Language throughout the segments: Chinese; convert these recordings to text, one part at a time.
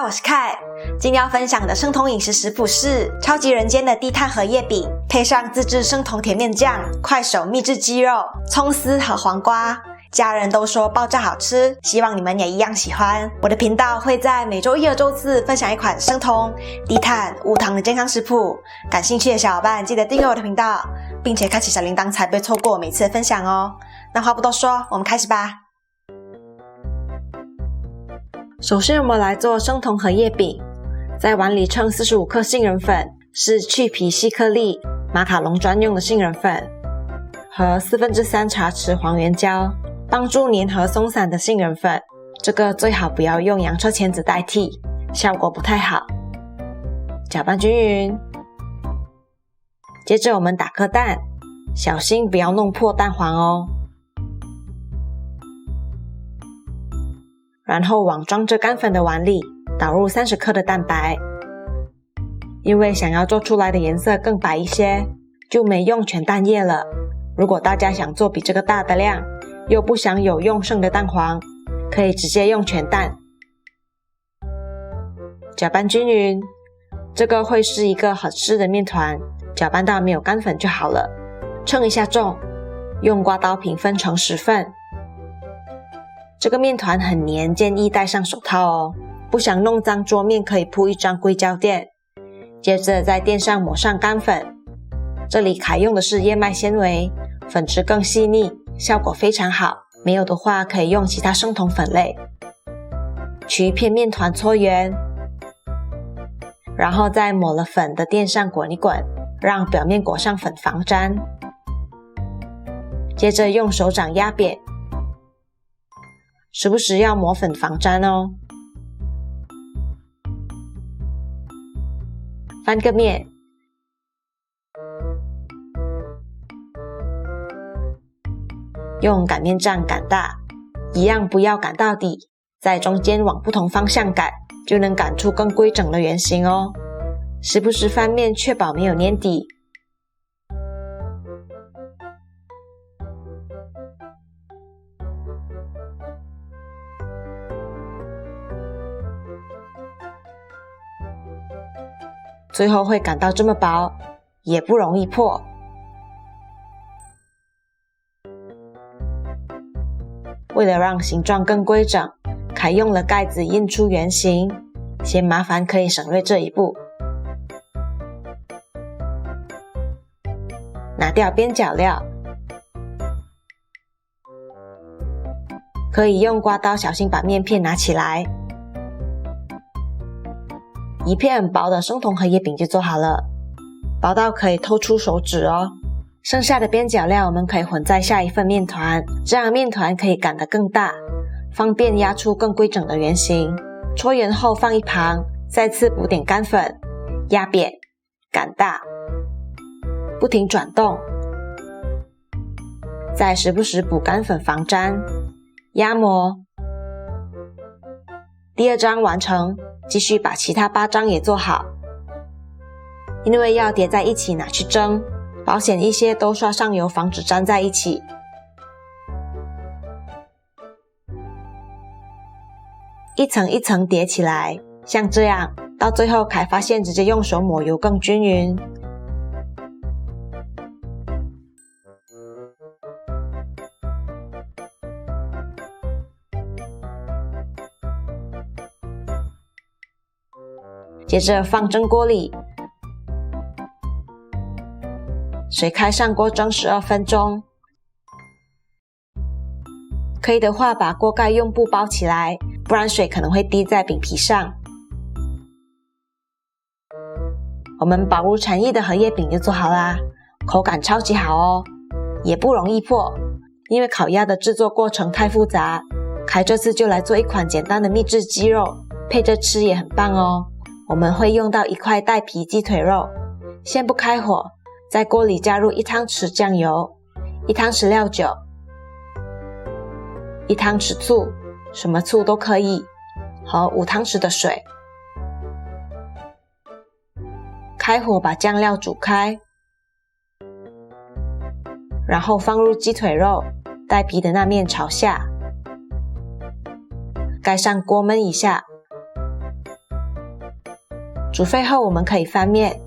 我是凯。今天要分享的生酮饮食食谱是超级人间的低碳荷叶饼，配上自制生酮甜面酱、快手秘制鸡肉、葱丝和黄瓜，家人都说爆炸好吃，希望你们也一样喜欢。我的频道会在每周一和周四分享一款生酮、低碳、无糖的健康食谱，感兴趣的小伙伴记得订阅我的频道，并且开启小铃铛才不会错过每次的分享哦。那话不多说，我们开始吧。首先我们来做生酮荷叶饼，在碗里称45克杏仁粉，是去皮细颗粒马卡龙专用的杏仁粉，和3/4茶匙黄原胶，帮助粘合松散的杏仁粉，这个最好不要用洋车签子代替，效果不太好。搅拌均匀，接着我们打颗蛋，小心不要弄破蛋黄哦。然后往装着干粉的碗里倒入30克的蛋白，因为想要做出来的颜色更白一些，就没用全蛋液了。如果大家想做比这个大的量，又不想有用剩的蛋黄，可以直接用全蛋。搅拌均匀，这个会是一个很湿的面团，搅拌到没有干粉就好了。称一下重，用刮刀平分成10份。这个面团很黏，建议戴上手套哦。不想弄脏桌面，可以铺一张硅胶垫，接着在垫上抹上干粉。这里凯用的是燕麦纤维，粉质更细腻，效果非常好。没有的话可以用其他生酮粉类。取一片面团搓圆，然后在抹了粉的垫上滚一滚，让表面裹上粉防粘。接着用手掌压扁，时不时要抹粉防粘哦。翻个面，用擀面杖擀大，一样不要擀到底，在中间往不同方向擀，就能擀出更规整的圆形哦。时不时翻面，确保没有粘底。最后会擀到这么薄，也不容易破。为了让形状更规整，凯用了盖子印出圆形，嫌麻烦可以省略这一步。拿掉边角料，可以用刮刀小心把面片拿起来。一片很薄的生酮荷叶饼就做好了，薄到可以透出手指哦。剩下的边角料我们可以混在下一份面团，这样面团可以擀得更大，方便压出更规整的圆形。搓圆后放一旁，再次补点干粉，压扁，擀大，不停转动，再时不时补干粉防粘，压模。第2张完成，继续把其他8张也做好。因为要叠在一起拿去蒸，保险一些都刷上油，防止粘在一起。一层一层叠起来，像这样，到最后凯发现直接用手抹油更均匀。接着放蒸锅里，水开上锅蒸12分钟。可以的话把锅盖用布包起来，不然水可能会滴在饼皮上。我们薄如蝉翼的荷叶饼就做好啦，口感超级好哦，也不容易破。因为烤鸭的制作过程太复杂，凯这次就来做一款简单的秘制鸡肉，配着吃也很棒哦。我们会用到1块带皮鸡腿肉，先不开火，在锅里加入1汤匙酱油、1汤匙料酒、1汤匙醋，什么醋都可以，和5汤匙的水。开火把酱料煮开，然后放入鸡腿肉，带皮的那面朝下，盖上锅焖一下。煮沸后我们可以翻面，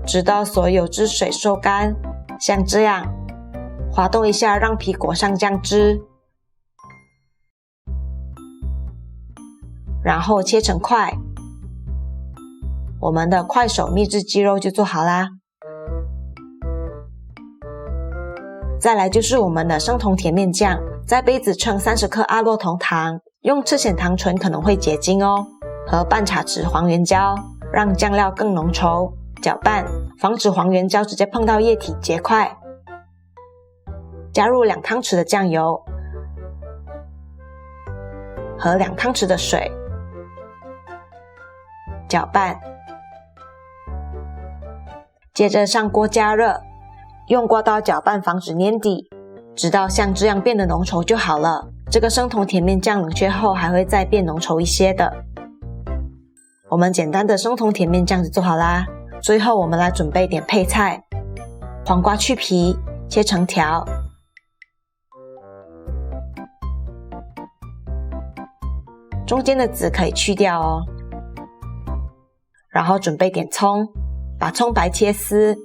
直到所有汁水收干，像这样，滑动一下让皮裹上酱汁，然后切成块。我们的快手秘制鸡肉就做好啦。再来就是我们的生酮甜面酱，在杯子称30克阿洛酮糖，用赤藓糖醇可能会结晶哦，和半茶匙黄原胶，让酱料更浓稠，搅拌，防止黄原胶直接碰到液体结块。加入2汤匙的酱油和2汤匙的水，搅拌。接着上锅加热，用刮刀搅拌防止粘底，直到像这样变得浓稠就好了。这个生酮甜面酱冷却后还会再变浓稠一些的。我们简单的生酮甜面酱就做好啦。最后我们来准备点配菜，黄瓜去皮，切成条，中间的籽可以去掉哦。然后准备点葱，把葱白切丝。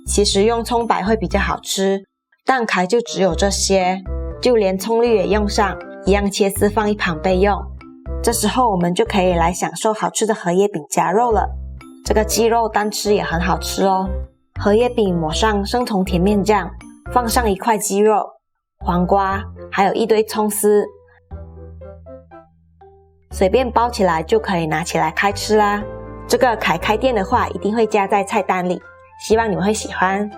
其实用葱白会比较好吃，但凯就只有这些，就连葱绿也用上，一样切丝放一旁备用。这时候我们就可以来享受好吃的荷叶饼夹肉了。这个鸡肉单吃也很好吃哦。荷叶饼抹上生酮甜面酱，放上1块鸡肉、黄瓜，还有一堆葱丝，随便包起来就可以拿起来开吃啦。这个凯开店的话一定会加在菜单里，希望你们会喜欢。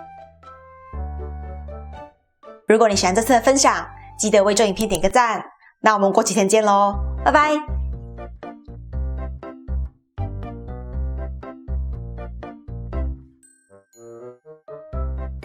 如果你喜欢这次的分享，记得为这影片点个赞。那我们过几天见咯，拜拜。